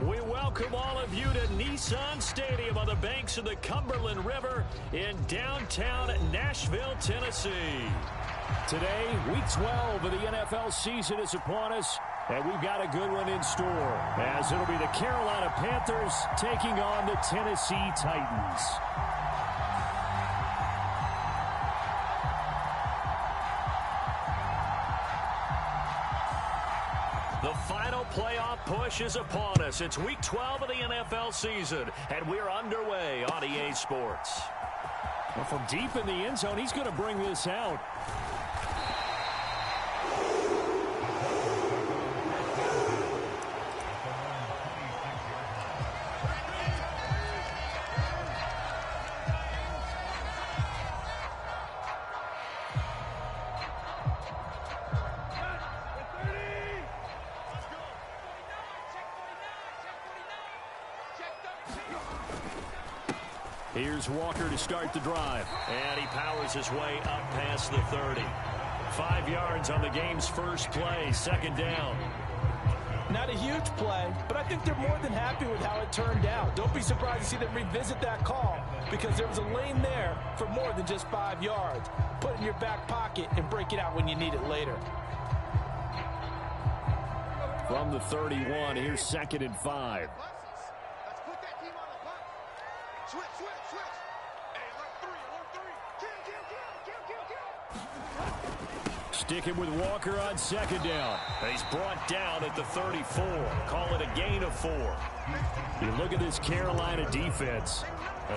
We welcome all of you to Nissan Stadium on the banks of the Cumberland River in downtown Nashville, Tennessee. Today, week 12 of the NFL season is upon us, and we've got a good one in store, as it'll be the Carolina Panthers taking on the Tennessee Titans. The final playoff push is upon us. It's week 12 of the NFL season, and we're underway on EA Sports. Well, from deep in the end zone, he's going to bring this out. Here's Walker to start the drive. And he powers his way up past the 30. 5 yards on the game's first play, second down. Not a huge play, but I think they're more than happy with how it turned out. Don't be surprised to see them revisit that call, because there was a lane there for more than just 5 yards. Put it in your back pocket and break it out when you need it later. From the 31, here's 2nd and 5. Sticking with Walker on second down. He's brought down at the 34. Call it a gain of 4. You look at this Carolina defense.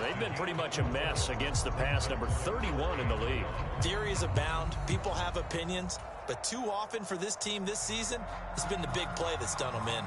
They've been pretty much a mess against the pass, number 31 in the league. Theories abound. People have opinions. But too often for this team this season, it's been the big play that's done them in.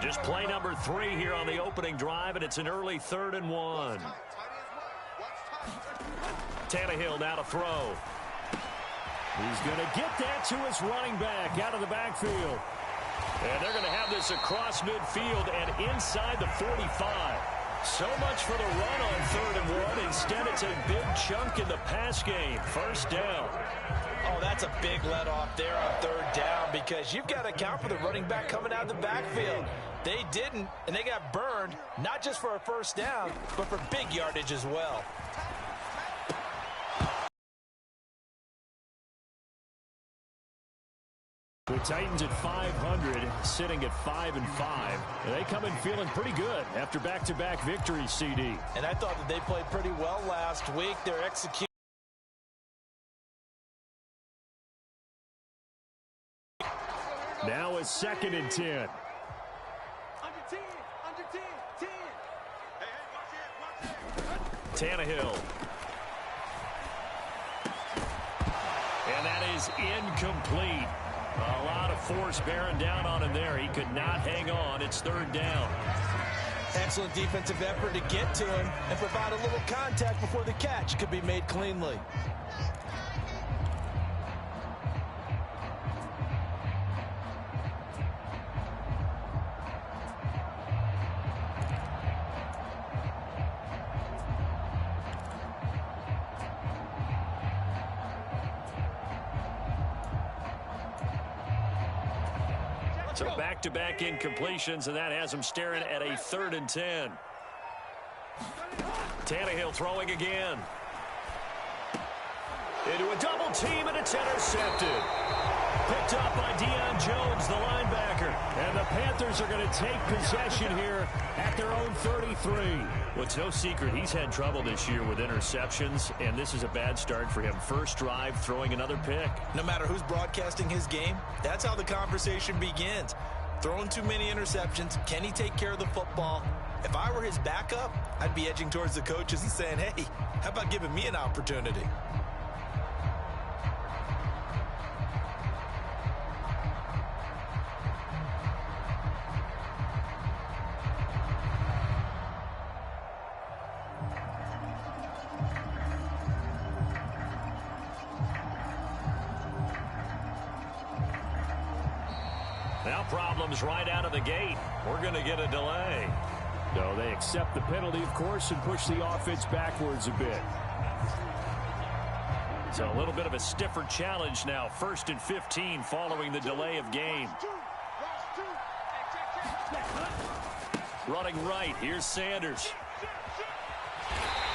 Just play number 3 here on the opening drive, and it's an early 3rd and 1. Tannehill now to throw. He's going to get that to his running back out of the backfield. And they're going to have this across midfield and inside the 45. So much for the run on 3rd and 1. Instead, it's a big chunk in the pass game. First down. Oh, that's a big let off there on 3rd down, because you've got to account for the running back coming out of the backfield. They didn't, and they got burned, not just for a first down, but for big yardage as well. The Titans at 500, sitting at 5-5. They come in feeling pretty good after back-to-back victories, CD. And I thought that they played pretty well last week. Their execution. Now a 2nd and 10. Under 10. Tannehill. And that is incomplete. A lot of force bearing down on him there. He could not hang on. It's 3rd down. Excellent defensive effort to get to him and provide a little contact before the catch could be made cleanly. So back-to-back incompletions, and that has him staring at a 3rd and 10. Tannehill throwing again. Into a double team, and it's intercepted. Picked up by Deion Jones, the linebacker. And the Panthers are going to take possession here at their own 33. Well, it's no secret he's had trouble this year with interceptions, and this is a bad start for him. First drive, throwing another pick. No matter who's broadcasting his game, that's how the conversation begins. Throwing too many interceptions, can he take care of the football? If I were his backup, I'd be edging towards the coaches and saying, hey, how about giving me an opportunity? Now problems right out of the gate. We're going to get a delay. No, they accept the penalty, of course, and push the offense backwards a bit. So a little bit of a stiffer challenge now. 1st and 15 following the delay of game. Running right. Here's Sanders.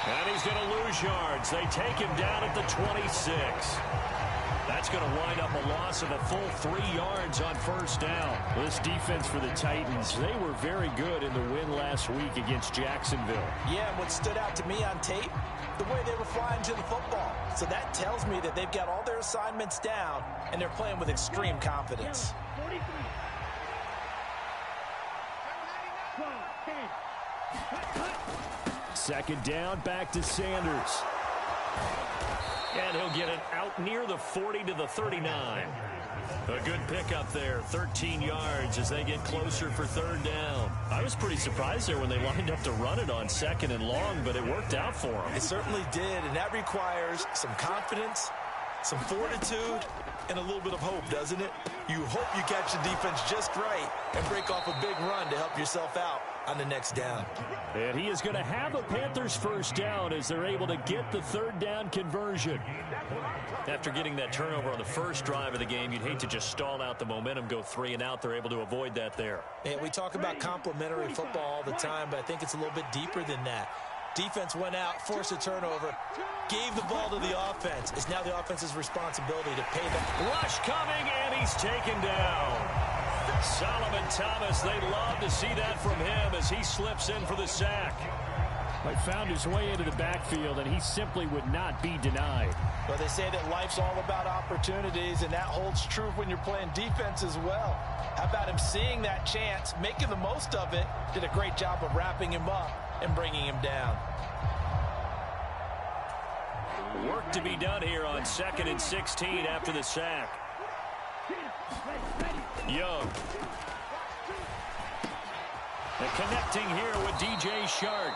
And he's going to lose yards. They take him down at the 26. That's going to wind up a loss of a full 3 yards on 1st down. This defense for the Titans, they were very good in the win last week against Jacksonville. Yeah, and what stood out to me on tape, the way they were flying to the football. So that tells me that they've got all their assignments down, and they're playing with extreme confidence. Second down, back to Sanders. And he'll get it out near the 40 to the 39. A good pickup there, 13 yards as they get closer for 3rd down. I was pretty surprised there when they lined up to run it on 2nd and long, but it worked out for them. It certainly did, and that requires some confidence, some fortitude, and a little bit of hope, doesn't it? You hope you catch the defense just right and break off a big run to help yourself out on the next down. And he is going to have a Panthers 1st down as they're able to get the 3rd down conversion. After getting that turnover on the first drive of the game, you'd hate to just stall out the momentum, go 3 and out. They're able to avoid that there. And we talk about complementary football all the time, but I think it's a little bit deeper than that. Defense went out, forced a turnover, gave the ball to the offense. It's now the offense's responsibility to pay back. Rush coming, and he's taken down. Solomon Thomas, they love to see that from him as he slips in for the sack. He found his way into the backfield, and he simply would not be denied. Well, they say that life's all about opportunities, and that holds true when you're playing defense as well. How about him seeing that chance, making the most of it, did a great job of wrapping him up and bringing him down. Work to be done here on 2nd and 16 after the sack. Young. And connecting here with DJ Shark.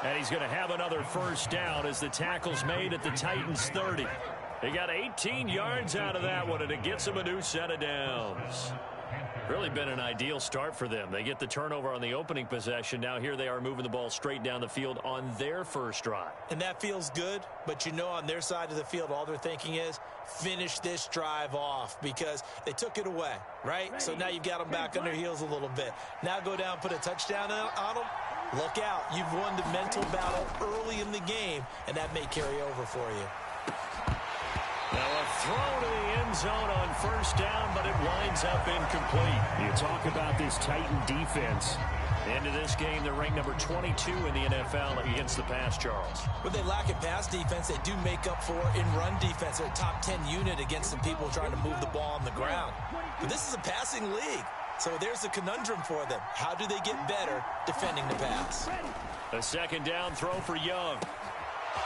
And he's going to have another 1st down as the tackle's made at the Titans 30. They got 18 yards out of that one, and it gets them a new set of downs. Really been an ideal start for them. They get the turnover on the opening possession. Now here they are moving the ball straight down the field on their 1st drive. And that feels good, but you know on their side of the field, all they're thinking is finish this drive off because they took it away, right? So now you've got them back on their heels a little bit. Now go down, put a touchdown on them. Look out. You've won the mental battle early in the game, and that may carry over for you. Now a throw to the end zone on 1st down, but it winds up incomplete. You talk about this Titan defense. Into this game, they're ranked number 22 in the NFL against the pass, Charles. When they lack in pass defense, they do make up for in run defense. They're a top 10 unit against some people trying to move the ball on the ground. But this is a passing league. So there's a conundrum for them. How do they get better defending the pass? A 2nd down throw for Young.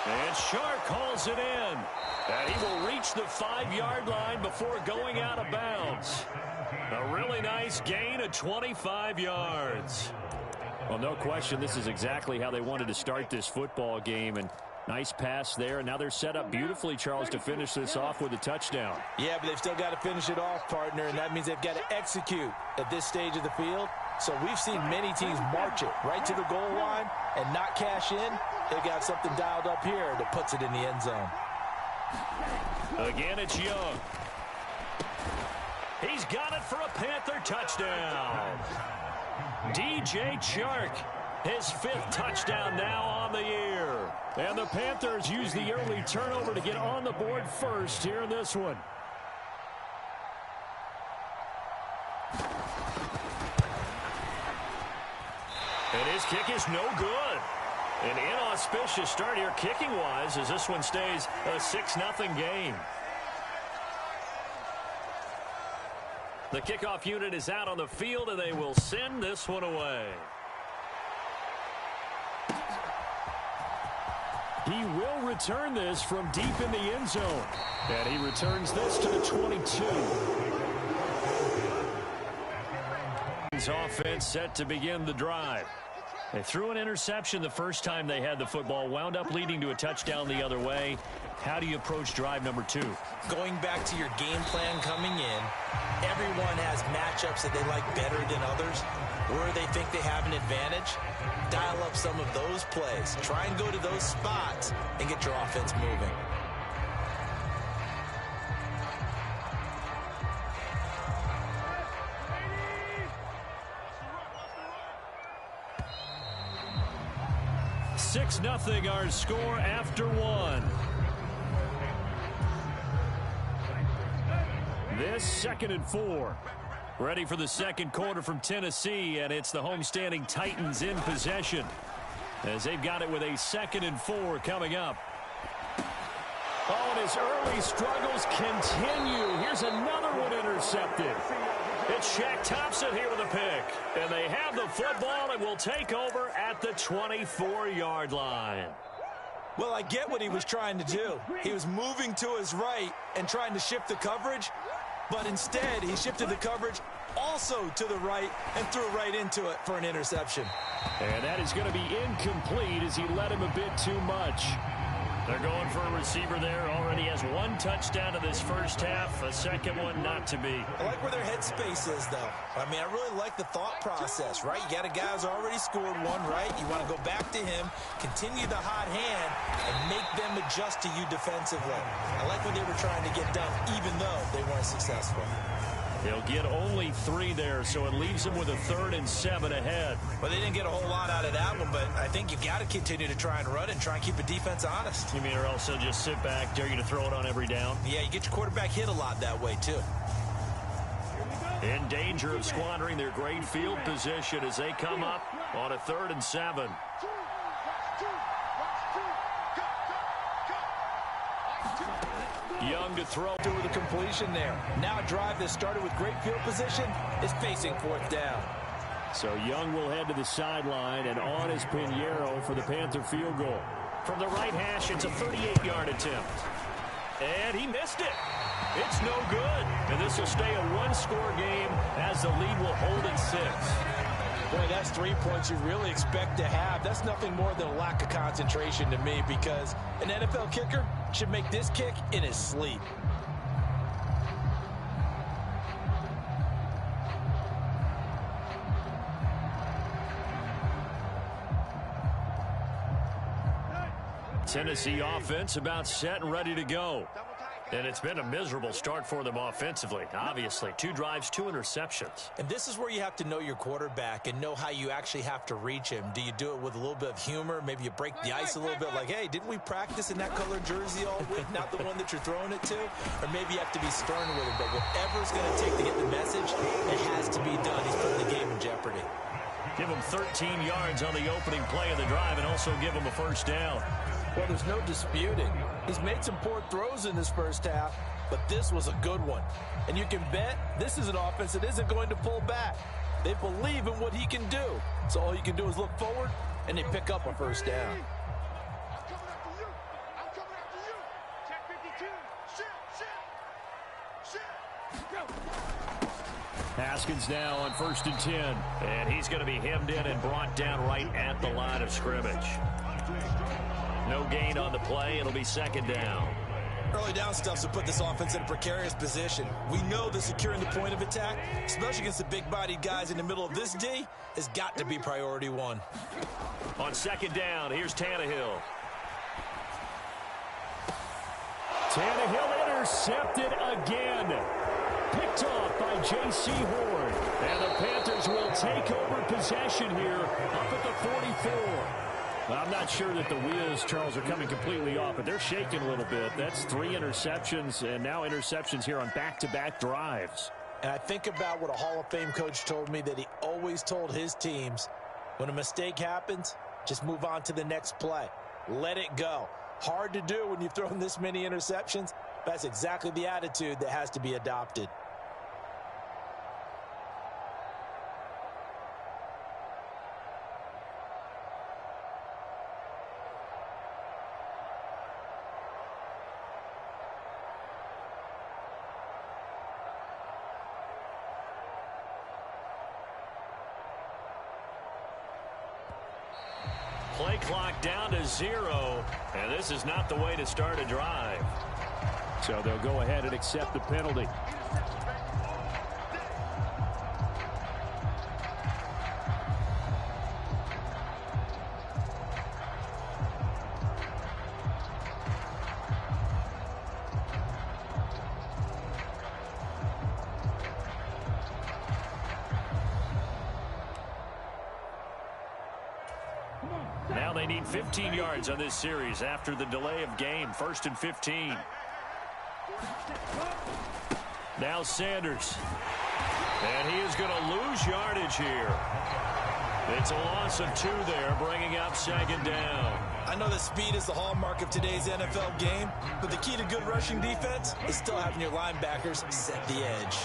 And Shark hauls it in. And he will reach the 5-yard line before going out of bounds. A really nice gain of 25 yards. Well, no question, this is exactly how they wanted to start this football game. And nice pass there. And now they're set up beautifully, Charles, to finish this off with a touchdown. Yeah, but they've still got to finish it off, partner. And that means they've got to execute at this stage of the field. So we've seen many teams march it right to the goal line and not cash in. They've got something dialed up here that puts it in the end zone. Again, it's Young. He's got it for a Panther touchdown. DJ Chark His 5th touchdown now on the year. And the Panthers use the early turnover to get on the board first here in this one. And his kick is no good. An inauspicious start here kicking-wise as this one stays a 6-0 game. The kickoff unit is out on the field, and they will send this one away. He will return this from deep in the end zone. And he returns this to the 22. Offense set to begin the drive. They threw an interception the first time they had the football, wound up leading to a touchdown the other way. How do you approach drive number 2? Going back to your game plan coming in, everyone has matchups that they like better than others, where they think they have an advantage. Dial up some of those plays. Try and go to those spots and get your offense moving. Six nothing our score after 1. This 2nd and 4. Ready for the second quarter from Tennessee, and it's the homestanding Titans in possession as they've got it with a 2nd and 4 coming up. Oh, and his early struggles continue. Here's another one intercepted. It's Shaq Thompson here with a pick, and they have the football and will take over at the 24-yard line. Well, I get what he was trying to do. He was moving to his right and trying to shift the coverage, but instead he shifted the coverage also to the right and threw right into it for an interception. And that is going to be incomplete as he led him a bit too much. They're going for a receiver there. Already has 1 touchdown in this first half. A second one not to be. I like where their headspace is, though. I mean, I really like the thought process, right? You got a guy who's already scored 1, right? You want to go back to him, continue the hot hand, and make them adjust to you defensively. I like what they were trying to get done, even though they weren't successful. They'll get only 3 there, so it leaves them with a 3rd and 7 ahead. Well, they didn't get a whole lot out of that one, but I think you've got to continue to try and run it and try and keep the defense honest. You mean, or else they'll just sit back, dare you to throw it on every down? Yeah, you get your quarterback hit a lot that way, too. In danger of squandering their great field position as they come up on a 3rd and 7. Young to throw through the completion there. Now a drive that started with great field position is facing 4th down. So Young will head to the sideline, and on is Pinheiro for the Panther field goal. From the right hash, it's a 38-yard attempt. And he missed it. It's no good. And this will stay a 1-score game as the lead will hold at 6. Boy, that's 3 points you really expect to have. That's nothing more than a lack of concentration to me, because an NFL kicker should make this kick in his sleep. Tennessee offense about set and ready to go. And it's been a miserable start for them offensively. Obviously, 2 drives, 2 interceptions. And this is where you have to know your quarterback and know how you actually have to reach him. Do you do it with a little bit of humor? Maybe you break the ice a little bit like, hey, didn't we practice in that colored jersey all week? Not the one that you're throwing it to? Or maybe you have to be stern with him. But whatever it's going to take to get the message, it has to be done. He's putting the game in jeopardy. Give him 13 yards on the opening play of the drive and also give him a 1st down. Well, there's no disputing. He's made some poor throws in this first half, but this was a good one. And you can bet this is an offense that isn't going to pull back. They believe in what he can do. So all you can do is look forward, and they pick up a 1st down. Haskins now on 1st and 10. And he's going to be hemmed in and brought down right at the line of scrimmage. No gain on the play. It'll be 2nd down. Early down stuff to put this offense in a precarious position. We know that securing the point of attack, especially against the big-bodied guys in the middle of this D, has got to be priority 1. On 2nd down, here's Tannehill. Tannehill intercepted again. picked off by J.C. Horn. And the Panthers will take over possession here up at the 44. I'm not sure that the wheels, Charles, are coming completely off, but they're shaking a little bit. That's 3 interceptions, and now interceptions here on back-to-back drives. And I think about what a Hall of Fame coach told me, that he always told his teams, when a mistake happens, just move on to the next play. Let it go. Hard to do when you've thrown this many interceptions. That's exactly the attitude that has to be adopted. Play clock down to 0, and this is not the way to start a drive. So they'll go ahead and accept the penalty. Now they need 15 yards on this series after the delay of game. 1st and 15. Now Sanders. And he is going to lose yardage here. It's a loss of 2 there, bringing up 2nd down. I know that speed is the hallmark of today's NFL game, but the key to good rushing defense is still having your linebackers set the edge.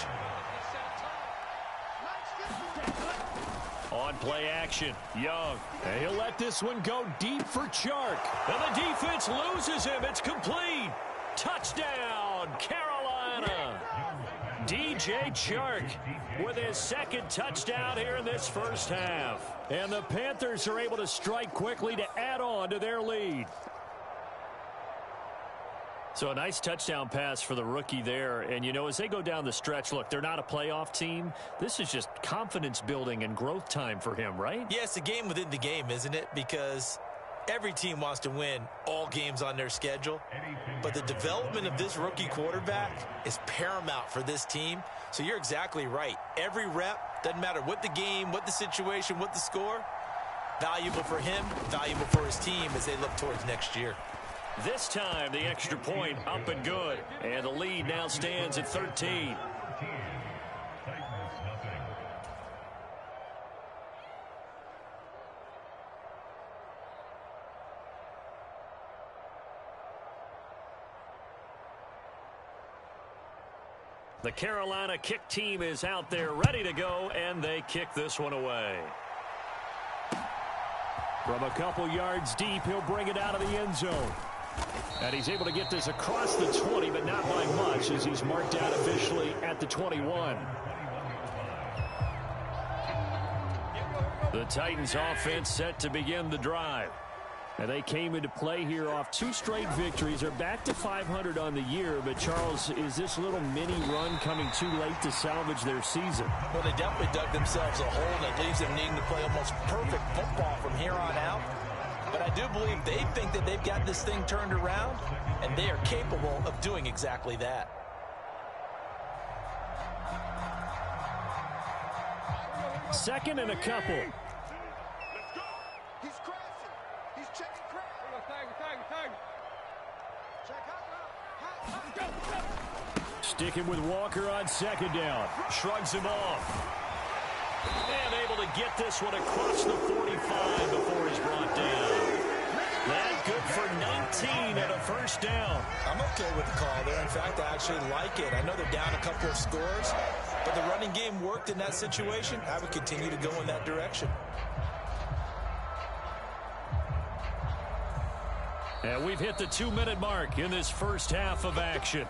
On play action, Young. And he'll let this one go deep for Chark. And the defense loses him. It's complete. Touchdown, Carolina. DJ Chark with his 2nd touchdown here in this first half. And the Panthers are able to strike quickly to add on to their lead. So a nice touchdown pass for the rookie there. And, you know, as they go down the stretch, look, they're not a playoff team. This is just confidence building and growth time for him, right? Yeah, it's a game within the game, isn't it? Because every team wants to win all games on their schedule. But the development of this rookie quarterback is paramount for this team. So you're exactly right. Every rep, doesn't matter what the game, what the situation, what the score, valuable for him, valuable for his team as they look towards next year. This time, the extra point up and good. And the lead now stands at 13. The Carolina kick team is out there ready to go, and they kick this one away. From a couple yards deep, he'll bring it out of the end zone. And he's able to get this across the 20, but not by much, as he's marked out officially at the 21. The Titans offense set to begin the drive. And they came into play here off 2 straight victories. They're back to 500 on the year. But, Charles, is this little mini run coming too late to salvage their season? Well, they definitely dug themselves a hole that leaves them needing to play almost perfect football from here on out. But I do believe they think that they've got this thing turned around, and they are capable of doing exactly that. Second and a couple. He's crashing. He's checking crash. Sticking with Walker on 2nd down. Shrugs him off. And able to get this one across the 45 before he's brought down. That good for 19 and a 1st down. I'm okay with the call there. In fact, I actually like it. I know they're down a couple of scores, but the running game worked in that situation. I would continue to go in that direction. And we've hit the 2-minute mark in this first half of action.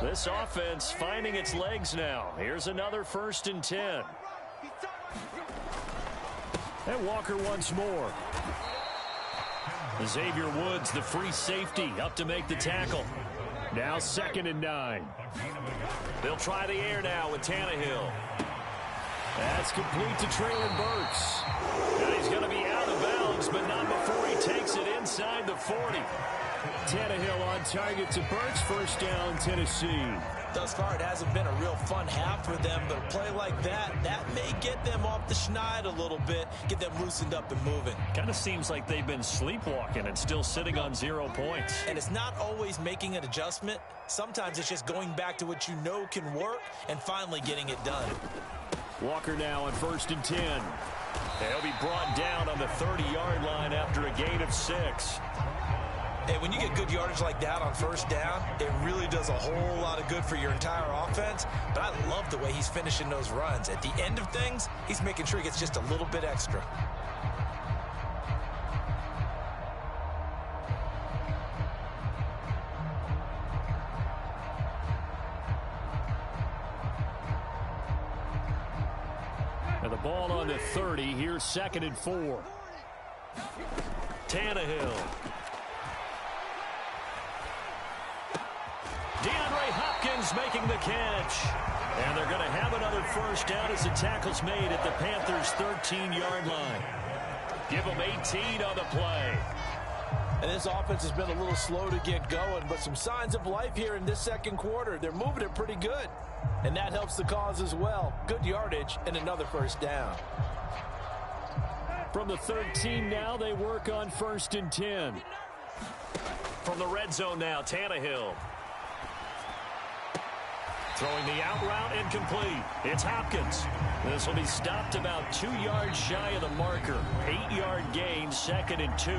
This offense finding its legs now. Here's another 1st and 10. And Walker once more. Xavier Woods, the free safety, up to make the tackle. Now 2nd and 9. They'll try the air now with Tannehill. That's complete to Treylon Burks. And he's going to be out of bounds, but not before he takes it inside the 40. Tannehill on target to Burks. First down, Tennessee. Thus far, it hasn't been a real fun half for them, but a play like that may get them off the schneid a little bit, get them loosened up and moving. Kind of seems like they've been sleepwalking and still sitting on 0 points. And it's not always making an adjustment. Sometimes it's just going back to what you know can work and finally getting it done. Walker now on 1st and 10. He'll be brought down on the 30-yard line after a gain of 6. Hey, when you get good yardage like that on 1st down, it really does a whole lot of good for your entire offense. But I love the way he's finishing those runs. At the end of things, he's making sure he gets just a little bit extra. And the ball on the 30. Here's 2nd and 4. Tannehill. DeAndre Hopkins making the catch. And they're going to have another first down as the tackle's made at the Panthers' 13-yard line. Give them 18 on the play. And this offense has been a little slow to get going, but some signs of life here in this 2nd quarter. They're moving it pretty good. And that helps the cause as well. Good yardage and another first down. From the 13 now, they work on 1st and 10. From the red zone now, Tannehill. Throwing the out route incomplete. It's Hopkins. This will be stopped about 2 yards shy of the marker. 8-yard gain, 2nd and 2.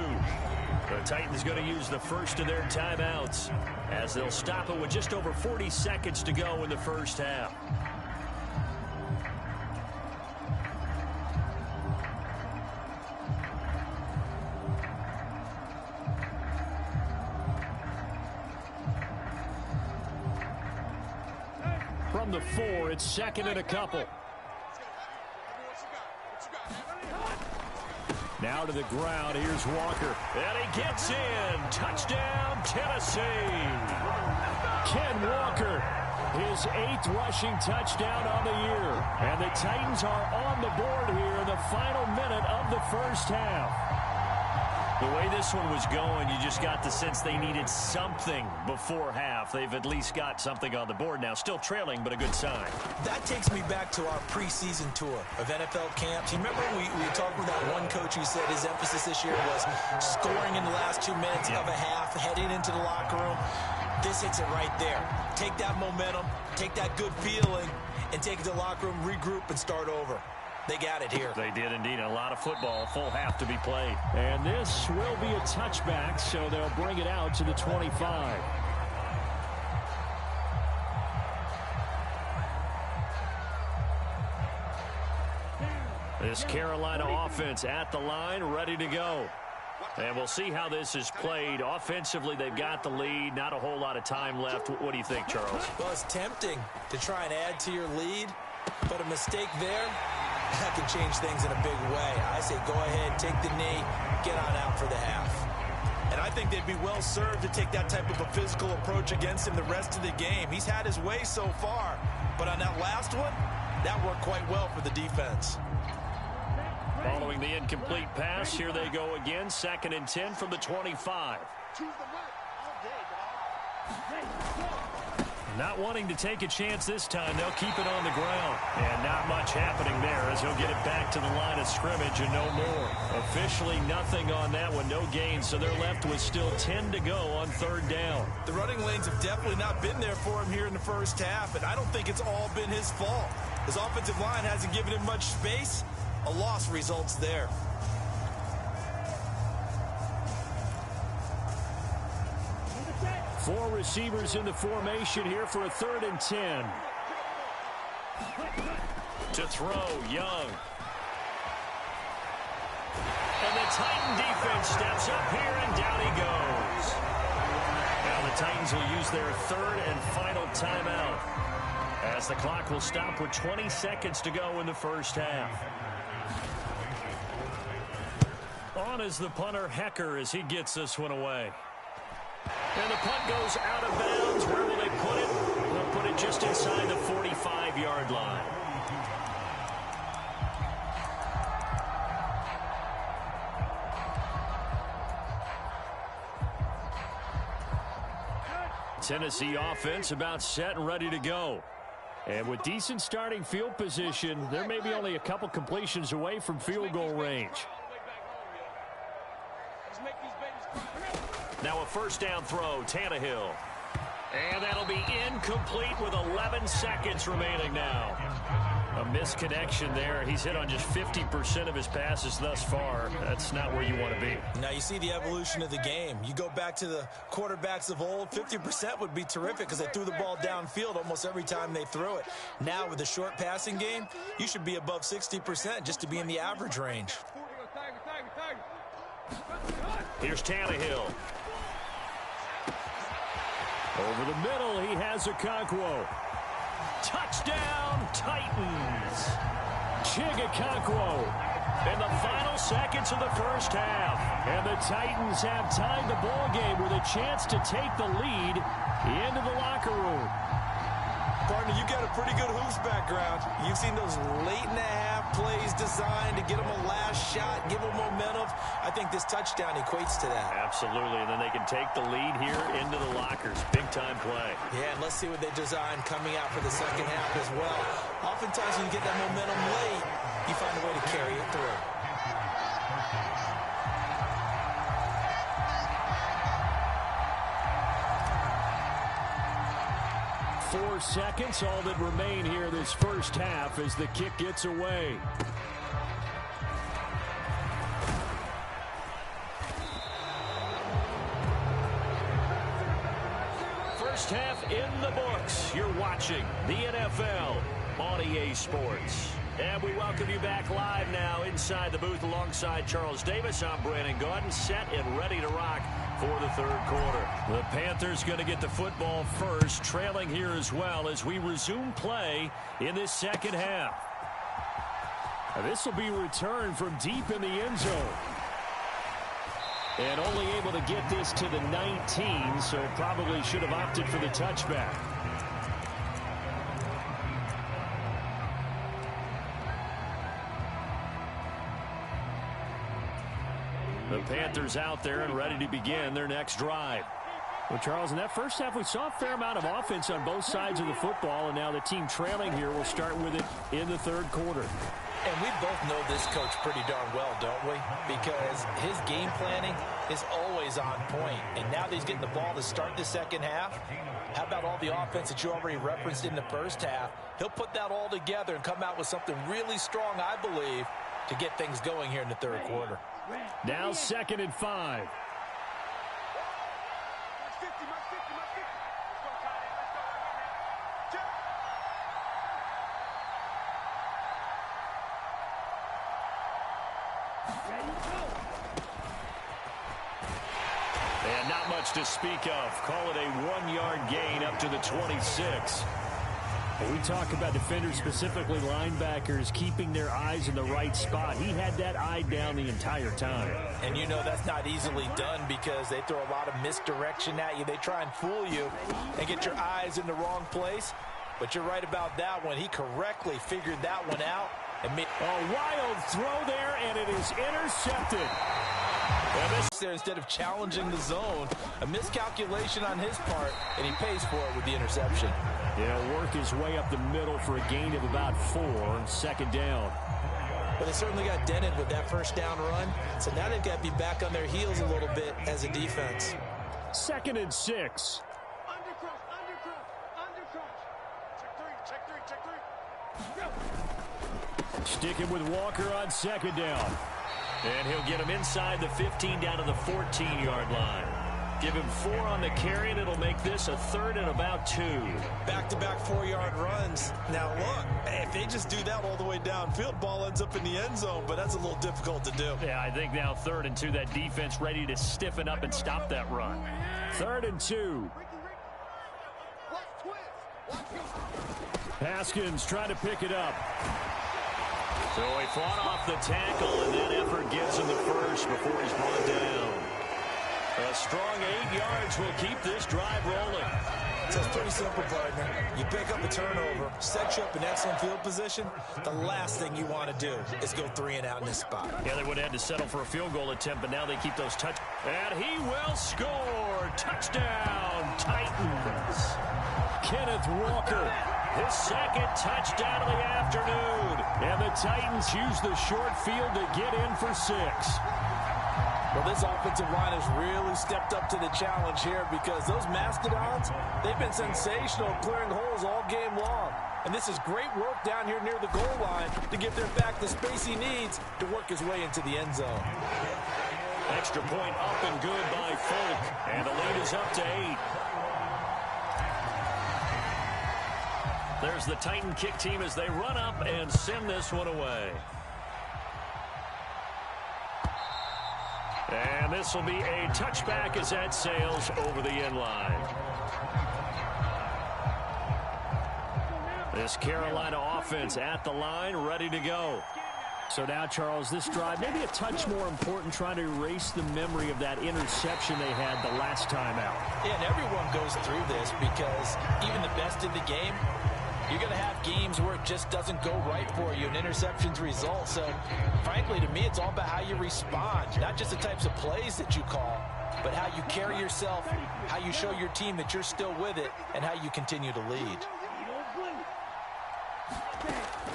The Titans going to use the first of their timeouts as they'll stop it with just over 40 seconds to go in the first half. From the 4, it's 2nd and a couple. Now to the ground. Here's Walker. And he gets in. Touchdown, Tennessee. Ken Walker, his 8th rushing touchdown on the year. And the Titans are on the board here in the final minute of the first half. The way this one was going, you just got the sense they needed something before half. They've at least got something on the board now. Still trailing, but a good sign. That takes me back to our preseason tour of NFL camps. You remember we talked with that one coach who said his emphasis this year was scoring in the last 2 minutes of a half, heading into the locker room. This hits it right there. Take that momentum, take that good feeling, and take it to the locker room, regroup, and start over. They got it here. They did indeed. A lot of football, full half to be played. And this will be a touchback, so they'll bring it out to the 25. This Carolina offense at the line, ready to go. And we'll see how this is played. Offensively, they've got the lead. Not a whole lot of time left. What do you think, Charles? Well, it's tempting to try and add to your lead, but a mistake there, that can change things in a big way. I say go ahead, take the knee, get on out for the half. And I think they'd be well served to take that type of a physical approach against him the rest of the game. He's had his way so far, but on that last one, that worked quite well for the defense. Following the incomplete pass, here they go again. 2nd and 10 from the 25. Not wanting to take a chance this time, they'll keep it on the ground. And not much happening there as he'll get it back to the line of scrimmage and no more. Officially nothing on that one, no gain, so they're left with still 10 to go on 3rd down. The running lanes have definitely not been there for him here in the first half, and I don't think it's all been his fault. His offensive line hasn't given him much space. A loss results there. Four receivers in the formation here for a 3rd and 10. To throw, Young. And the Titan defense steps up here, and down he goes. Now the Titans will use their 3rd and final timeout, as the clock will stop with 20 seconds to go in the first half. On is the punter, Hecker, as he gets this one away. And the punt goes out of bounds. Where will they put it? They'll put it just inside the 45-yard line. Tennessee offense about set and ready to go. And with decent starting field position, there may be only a couple completions away from field goal range. Now a first down throw, Tannehill. And that'll be incomplete with 11 seconds remaining now. A misconnection there. He's hit on just 50% of his passes thus far. That's not where you want to be. Now you see the evolution of the game. You go back to the quarterbacks of old, 50% would be terrific because they threw the ball downfield almost every time they threw it. Now with the short passing game, you should be above 60% just to be in the average range. Here's Tannehill. Over the middle, he has Okonkwo. Touchdown, Titans. Okonkwo in the final seconds of the first half. And the Titans have tied the ball game with a chance to take the lead into the locker room. Partner, you got a pretty good hoops background. You've seen those late-in-the-half plays designed to get them a last shot, give them momentum. I think this touchdown equates to that. Absolutely, and then they can take the lead here into the lockers. Big-time play. Yeah, and let's see what they design coming out for the second half as well. Oftentimes when you get that momentum late, you find a way to carry it through. 4 seconds, all that remain here this first half as the kick gets away. First half in the books. You're watching the NFL on EA Sports. And we welcome you back live now inside the booth alongside Charles Davis. I'm Brandon Gaudin, set and ready to rock for the third quarter. The Panthers going to get the football first, trailing here as well as we resume play in this second half. This will be returned from deep in the end zone. And only able to get this to the 19, so probably should have opted for the touchback. The Panthers out there and ready to begin their next drive. Well, Charles, in that first half, we saw a fair amount of offense on both sides of the football, and now the team trailing here will start with it in the third quarter. And we both know this coach pretty darn well, don't we? Because his game planning is always on point. And now that he's getting the ball to start the second half, how about all the offense that you already referenced in the first half? He'll put that all together and come out with something really strong, I believe, to get things going here in the third quarter. Now 2nd and 5. And not much to speak of. Call it a 1-yard gain up to the 26. When we talk about defenders, specifically linebackers, keeping their eyes in the right spot, he had that eye down the entire time. And you know that's not easily done because they throw a lot of misdirection at you. They try and fool you and get your eyes in the wrong place. But you're right about that one. He correctly figured that one out. And made a wild throw there, and it is intercepted. There, instead of challenging the zone, a miscalculation on his part, and he pays for it with the interception. He'll work his way up the middle for a gain of about 4, 2nd down. But they certainly got dented with that first down run, so now they've got to be back on their heels a little bit as a defense. 2nd and 6. Sticking with Walker on 2nd down. And he'll get him inside the 15 down to the 14-yard line. Give him 4 on the carry, and it'll make this a 3rd and about 2. Back-to-back 4-yard runs. Now, look, if they just do that all the way downfield, ball ends up in the end zone, but that's a little difficult to do. Yeah, I think now 3rd and 2, that defense ready to stiffen up and stop that run. 3rd and 2. Haskins trying to pick it up. So he fought off the tackle, and that effort gives him the first before he's brought down. A strong 8 yards will keep this drive rolling. So it's pretty simple, partner. You pick up a turnover, set you up in excellent field position. The last thing you want to do is go 3 and out in this spot. Yeah, they would have had to settle for a field goal attempt, but now they keep those touch. And he will score. Touchdown, Titans. Kenneth Walker, his second touchdown of the afternoon. And the Titans use the short field to get in for 6. Well, this offensive line has really stepped up to the challenge here because those Mastodons, they've been sensational clearing holes all game long. And this is great work down here near the goal line to give their back the space he needs to work his way into the end zone. Extra point up and good by Folk. And the lead is up to 8. There's the Titan kick team as they run up and send this one away. And this will be a touchback as that sails over the end line. This Carolina offense at the line, ready to go. So now, Charles, this drive maybe a touch more important, trying to erase the memory of that interception they had the last time out. Yeah, and everyone goes through this because even the best in the game, you're going to have games where it just doesn't go right for you, and interceptions result. So, frankly, to me, it's all about how you respond, not just the types of plays that you call, but how you carry yourself, how you show your team that you're still with it, and how you continue to lead.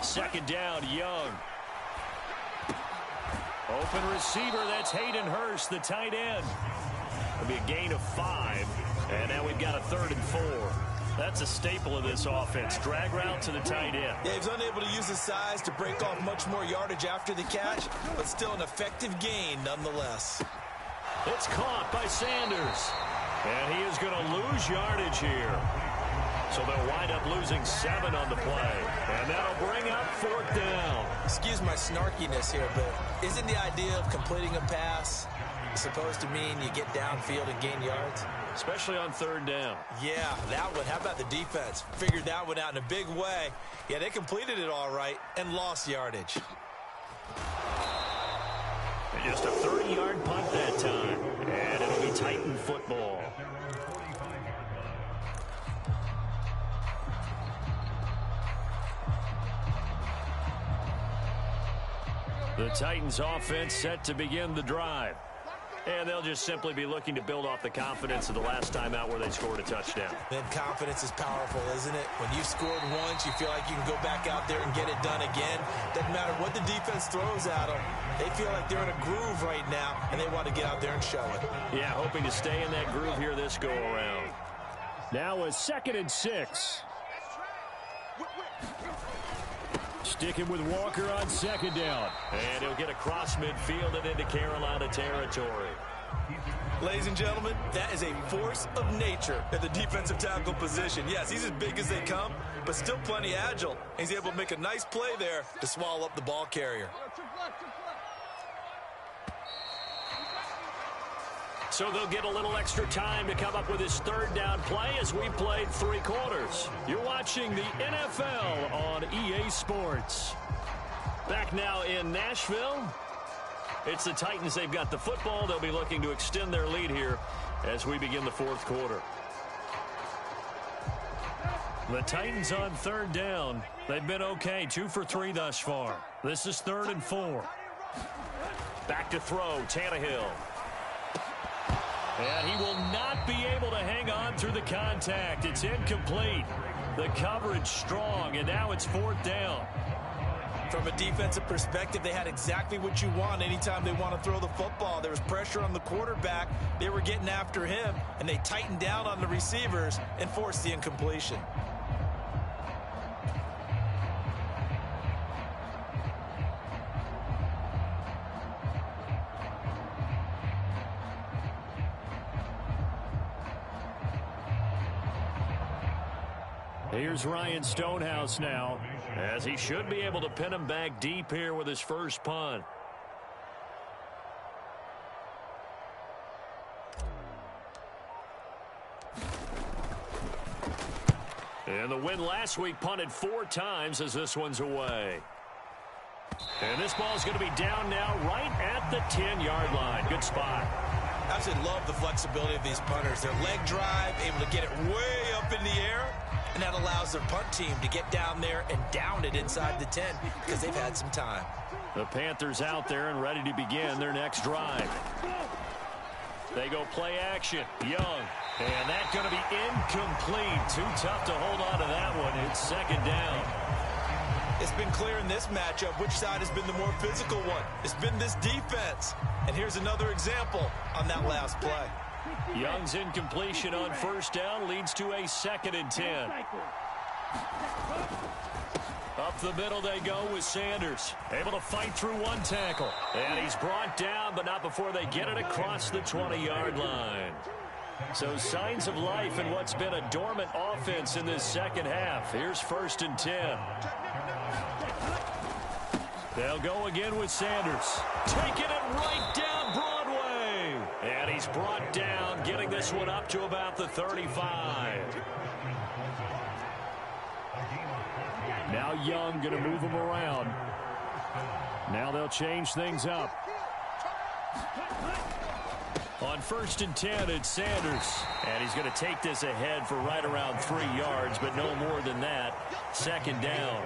Second down, Young. Open receiver, that's Hayden Hurst, the tight end. It'll be a gain of 5, and now we've got a 3rd and 4. That's a staple of this offense. Drag route to the tight end. Yeah, he's unable to use his size to break off much more yardage after the catch, but still an effective gain nonetheless. It's caught by Sanders. And he is going to lose yardage here. So they'll wind up losing 7 on the play. And that'll bring up 4th down. Excuse my snarkiness here, but isn't the idea of completing a pass supposed to mean you get downfield and gain yards? Especially on 3rd down. Yeah, that one. How about the defense? Figured that one out in a big way. Yeah, they completed it all right and lost yardage. And just a 30-yard punt that time. And it'll be Titan football. The Titans offense set to begin the drive. And they'll just simply be looking to build off the confidence of the last time out where they scored a touchdown. Then confidence is powerful, isn't it? When you've scored once, you feel like you can go back out there and get it done again. Doesn't matter what the defense throws at them. They feel like they're in a groove right now, and they want to get out there and show it. Yeah, hoping to stay in that groove here this go-around. Now a 2nd and 6. Sticking with Walker on 2nd down. And he'll get across midfield and into Carolina territory. Ladies and gentlemen, that is a force of nature at the defensive tackle position. Yes, he's as big as they come, but still plenty agile. He's able to make a nice play there to swallow up the ball carrier. So they'll get a little extra time to come up with his 3rd down play as we played 3 quarters. You're watching the NFL on EA Sports. Back now in Nashville. It's the Titans. They've got the football. They'll be looking to extend their lead here as we begin the 4th quarter. The Titans on 3rd down. They've been okay. 2 for 3 thus far. This is 3rd and 4. Back to throw, Tannehill. And he will not be able to hang on through the contact. It's incomplete. The coverage strong, and now it's 4th down. From a defensive perspective, they had exactly what you want anytime they want to throw the football. There was pressure on the quarterback. They were getting after him, and they tightened down on the receivers and forced the incompletion. Here's Ryan Stonehouse now, as he should be able to pin him back deep here with his first punt. And the win last week punted 4 times as this one's away. And this ball's going to be down now right at the 10-yard line. Good spot. I absolutely love the flexibility of these punters. Their leg drive, able to get it way up in the air, and that allows their punt team to get down there and down it inside the 10 because they've had some time. The Panthers out there and ready to begin their next drive. They go play action. Young. And that's going to be incomplete. Too tough to hold on to that one. It's second down. It's been clear in this matchup which side has been the more physical one. It's been this defense. And here's another example on that last play. Young's incompletion on first down leads to a 2nd and 10. Up the middle they go with Sanders. Able to fight through one tackle. And he's brought down, but not before they get it across the 20-yard line. So signs of life in what's been a dormant offense in this second half. Here's 1st and 10. They'll go again with Sanders. Taking it right down Broadway. And he's brought down, getting this one up to about the 35. Now Young going to move him around. Now they'll change things up. On 1st and 10, it's Sanders. And he's going to take this ahead for right around 3 yards, but no more than that. 2nd down.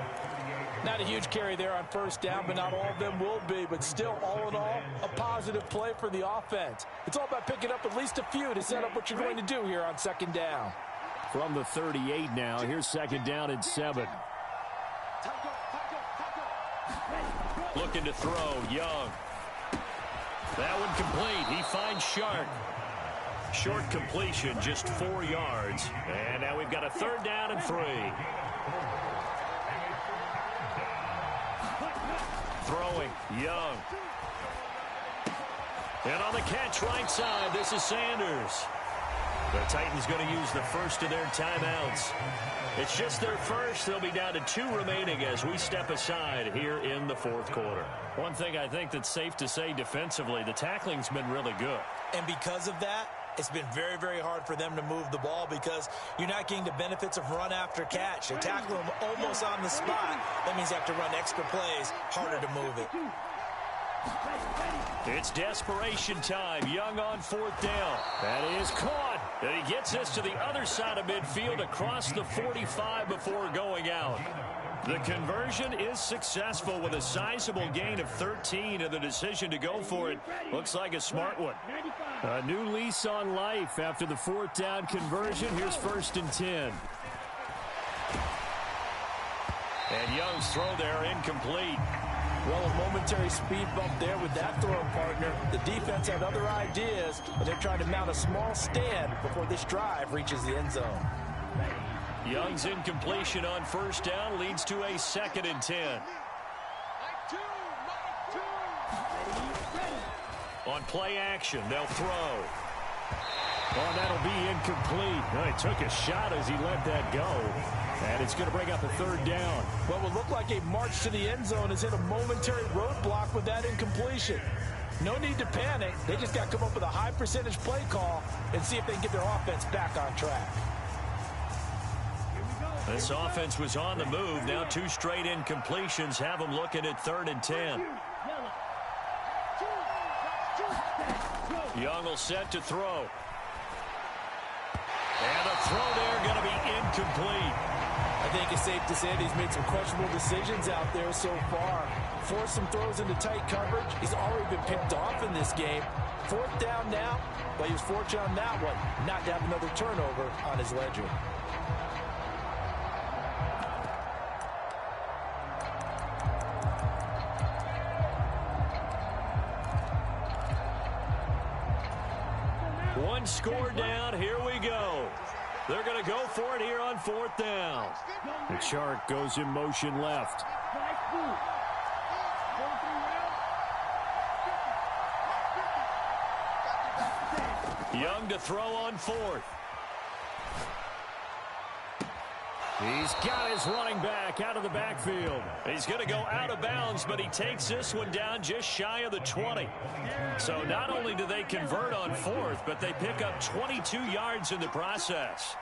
Not a huge carry there on first down, but not all of them will be. But still, all in all, a positive play for the offense. It's all about picking up at least a few to set up what you're going to do here on 2nd down. From the 38 now, here's 2nd down and 7. Looking to throw, Young. That one complete. He finds Shark. Short completion, just 4 yards. And now we've got a 3rd down and 3. Throwing, Young. And on the catch right side, this is Sanders. The Titans going to use the first of their timeouts. It's just their first. They'll be down to 2 remaining as we step aside here in the 4th quarter. One thing I think that's safe to say defensively, the tackling's been really good. And because of that, it's been very, very hard for them to move the ball because you're not getting the benefits of run after catch. They tackle them almost on the spot. That means you have to run extra plays, harder to move it. It's desperation time. Young on 4th down. That is caught. And he gets this to the other side of midfield across the 45 before going out. The conversion is successful with a sizable gain of 13, and the decision to go for it looks like a smart one. A new lease on life after the 4th down conversion. Here's 1st and 10. And Young's throw there incomplete. Well, a momentary speed bump there with that throw partner. The defense had other ideas, but they're trying to mount a small stand before this drive reaches the end zone. Young's incompletion on 1st down leads to a 2nd and 10. On play action, they'll throw. Oh, that'll be incomplete. Well, he took a shot as he let that go. And it's going to bring up a 3rd down. What would look like a march to the end zone is hit a momentary roadblock with that incompletion. No need to panic. They just got to come up with a high percentage play call and see if they can get their offense back on track. This offense was on the move. Now 2 straight incompletions have them looking at 3rd and 10. Young will set to throw. And the throw there going to be incomplete. I think it's safe to say that he's made some questionable decisions out there so far. Forced some throws into tight coverage. He's already been picked off in this game. 4th down now, but he was fortunate on that one not to have another turnover on his ledger. One score down. Here we go. They're going to go for it here on 4th down. The Shark goes in motion left. Young to throw on 4th. He's got his running back out of the backfield. He's going to go out of bounds, but he takes this one down just shy of the 20. So not only do they convert on 4th, but they pick up 22 yards in the process.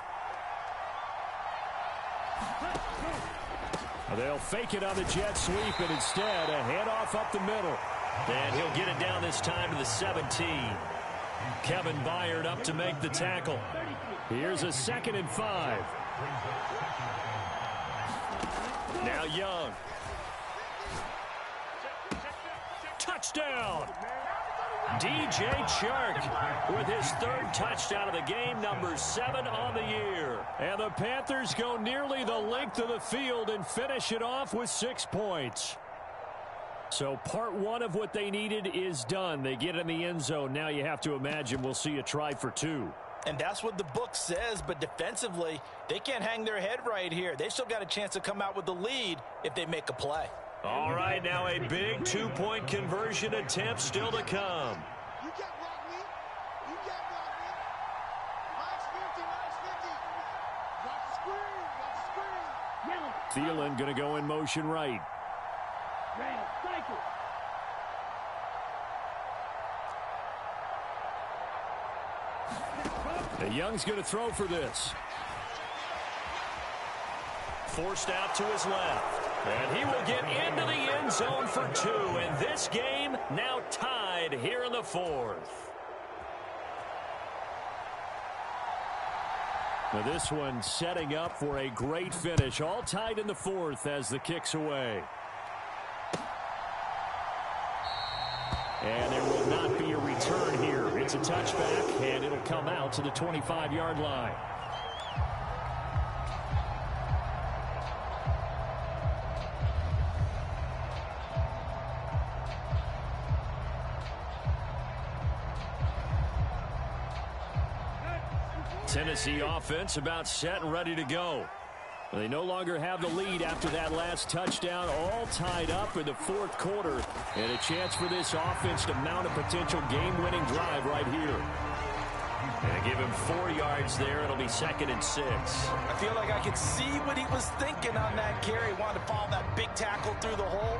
They'll fake it on the jet sweep, and instead a handoff up the middle. And he'll get it down this time to the 17. Kevin Byard up to make the tackle. Here's a 2nd and 5. Now Young. Touchdown! DJ Chark with his 3rd touchdown of the game, number 7 on the year. And the Panthers go nearly the length of the field and finish it off with 6 points. So part 1 of what they needed is done. They get in the end zone. Now you have to imagine we'll see a try for 2. And that's what the book says, but defensively, they can't hang their head right here. They've still got a chance to come out with the lead if they make a play. All right, now a big 2-point conversion attempt still to come. You can't block me. You can't block me. Max 50. Watch the screen. Watch the screen. Thielen going to go in motion right. And Young's going to throw for this. Forced out to his left. And he will get into the end zone for 2. And this game now tied here in the 4th. Now this one setting up for a great finish. All tied in the 4th as the kick's away. And there will not be a return here. It's a touchback, and it'll come out to the 25-yard line. Tennessee offense about set and ready to go. They no longer have the lead after that last touchdown, all tied up in the 4th quarter. And a chance for this offense to mount a potential game-winning drive right here. And give him 4 yards there. It'll be 2nd and 6. I feel like I could see what he was thinking on that carry. Wanted to follow that big tackle through the hole.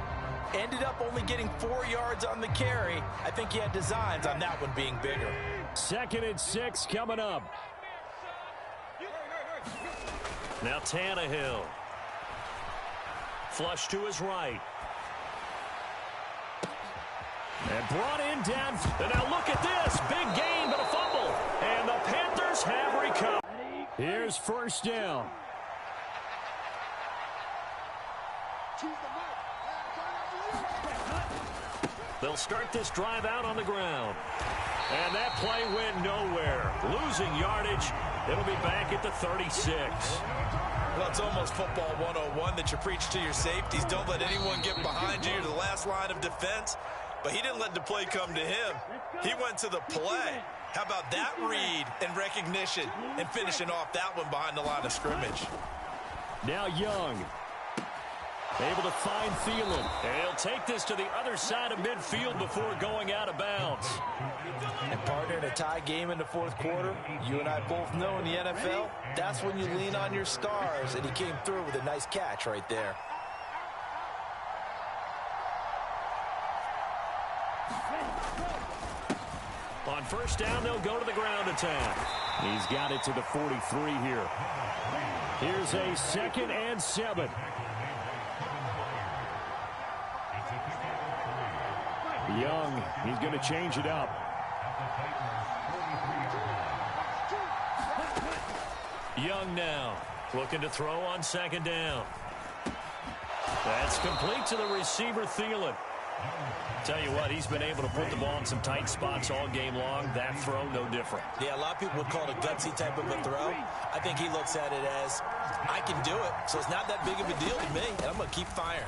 Ended up only getting 4 yards on the carry. I think he had designs on that one being bigger. 2nd and 6 coming up. Now Tannehill. Flush to his right. And brought in down. And now look at this. Big gain, but a fumble. And the Panthers have recovered. Here's 1st down. They'll start this drive out on the ground. And that play went nowhere. Losing yardage. It'll be back at the 36. Well, it's almost football 101 that you preach to your safeties. Don't let anyone get behind you. You're the last line of defense. But he didn't let the play come to him. He went to the play. How about that read and recognition and finishing off that one behind the line of scrimmage? Now Young. Able to find Thielen. And he'll take this to the other side of midfield before going out of bounds. And partner, in a tie game in the 4th quarter, you and I both know in the NFL, that's when you lean on your stars, and he came through with a nice catch right there. On 1st down, they'll go to the ground attack. He's got it to the 43 here. Here's a 2nd and 7. Young, he's going to change it up. Young now, looking to throw on 2nd down. That's complete to the receiver, Thielen. Tell you what, he's been able to put the ball in some tight spots all game long. That throw, no different. Yeah, a lot of people would call it a gutsy type of a throw. I think he looks at it as, I can do it, so it's not that big of a deal to me, and I'm going to keep firing.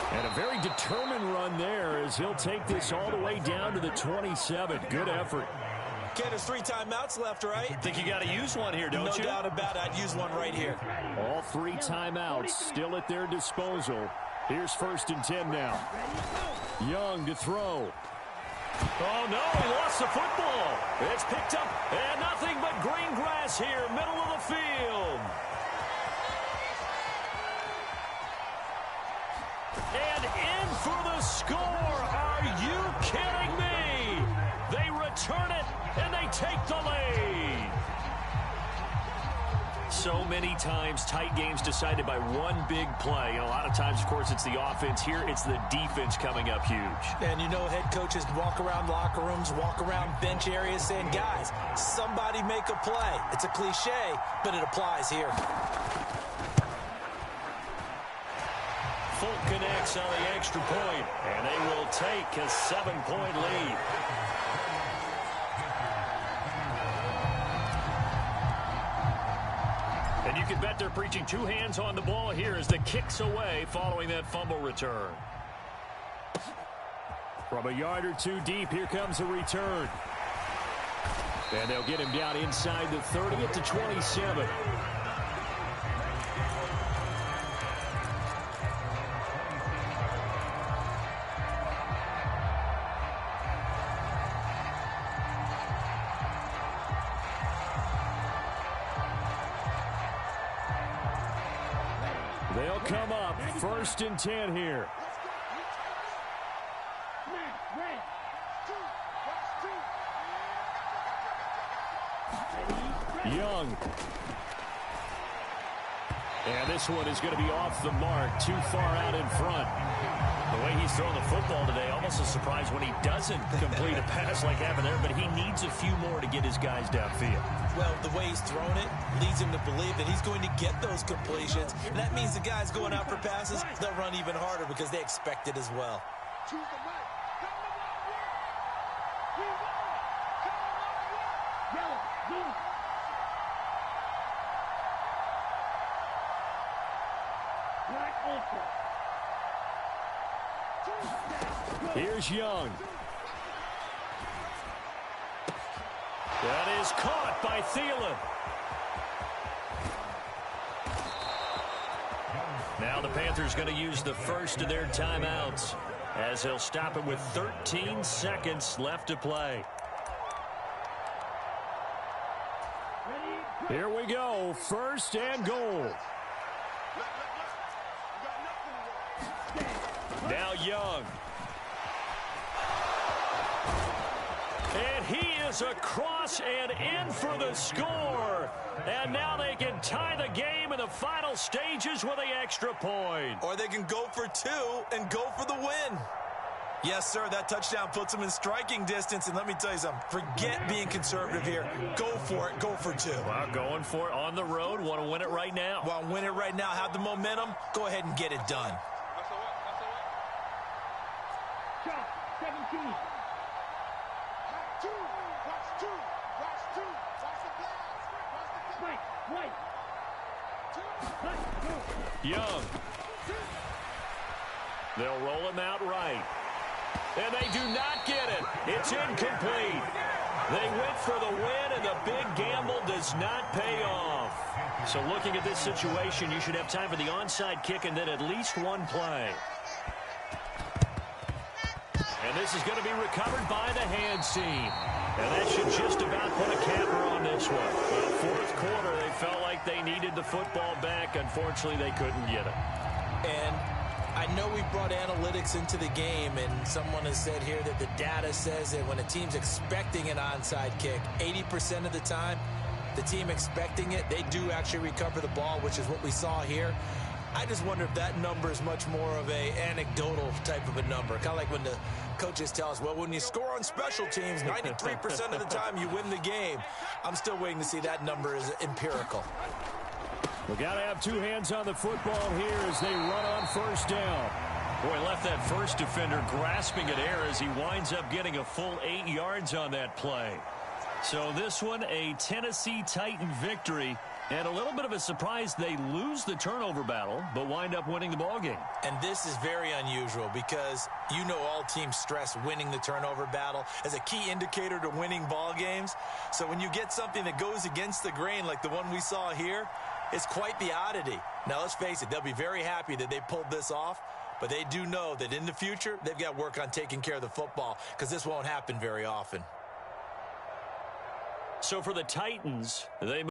And a very determined run there as he'll take this all the way down to the 27. Good effort. Okay, there's 3 timeouts left, right? Think you got to use one here, don't you? No doubt about it. I'd use one right here. All 3 timeouts still at their disposal. Here's 1st and 10 now. Young to throw. Oh, no, he lost the football. It's picked up, and nothing but green grass here, middle of the field. And in for the score. Are you kidding me? They return it, and they take the lead. So many times, tight games decided by one big play. And a lot of times, of course, it's the offense. Here, it's the defense coming up huge. And you know, head coaches walk around locker rooms, walk around bench areas saying, guys, somebody make a play. It's a cliche, but it applies here. Folk connects on the extra point, and they will take a 7-point lead. And you can bet they're preaching two hands on the ball here as the kick's away following that fumble return. From a yard or two deep, here comes a return. And they'll get him down inside the 30 at the 27. They'll come up 1st and 10 here. Young. And this one is going to be off the mark, too far out in front. The way he's throwing the football today, almost a surprise when he doesn't complete a pass like happened there, but he needs a few more to get his guys downfield. Well, the way he's thrown it leads him to believe that he's going to get those completions. And that means the guys going out for passes, they'll run even harder because they expect it as well. Choose the right. Here's Young. That is caught by Thielen. Now the Panthers going to use the first of their timeouts as they'll stop it with 13 seconds left to play. Here we go, 1st and goal. Now Young. And he is across and in for the score. And now they can tie the game in the final stages with the extra point. Or they can go for two and go for the win. Yes, sir, that touchdown puts them in striking distance. And let me tell you something, forget being conservative here. Go for it, go for two. Well, going for it on the road, want to win it right now. Want to win it right now, have the momentum, go ahead and get it done. 17. Watch two. Watch the blast. Young. They'll roll him out right. And they do not get it. It's incomplete. They went for the win, and the big gamble does not pay off. So looking at this situation, you should have time for the onside kick and then at least one play. And this is going to be recovered by the hands team. And that should just about put a capper on this one. Well, 4th quarter, they felt like they needed the football back. Unfortunately, they couldn't get it. And I know we brought analytics into the game, and someone has said here that the data says that when a team's expecting an onside kick, 80% of the time, the team expecting it, they do actually recover the ball, which is what we saw here. I just wonder if that number is much more of a anecdotal type of a number. Kind of like when the coaches tell us, well, when you score on special teams, 93% of the time you win the game. I'm still waiting to see that number is empirical. We got to have two hands on the football here as they run on 1st down. Boy, left that first defender grasping at air as he winds up getting a full 8 yards on that play. So this one, a Tennessee Titan victory. And a little bit of a surprise, they lose the turnover battle, but wind up winning the ballgame. And this is very unusual because you know all teams stress winning the turnover battle as a key indicator to winning ball games. So when you get something that goes against the grain like the one we saw here, it's quite the oddity. Now, let's face it, they'll be very happy that they pulled this off, but they do know that in the future, they've got to work on taking care of the football because this won't happen very often. So for the Titans, they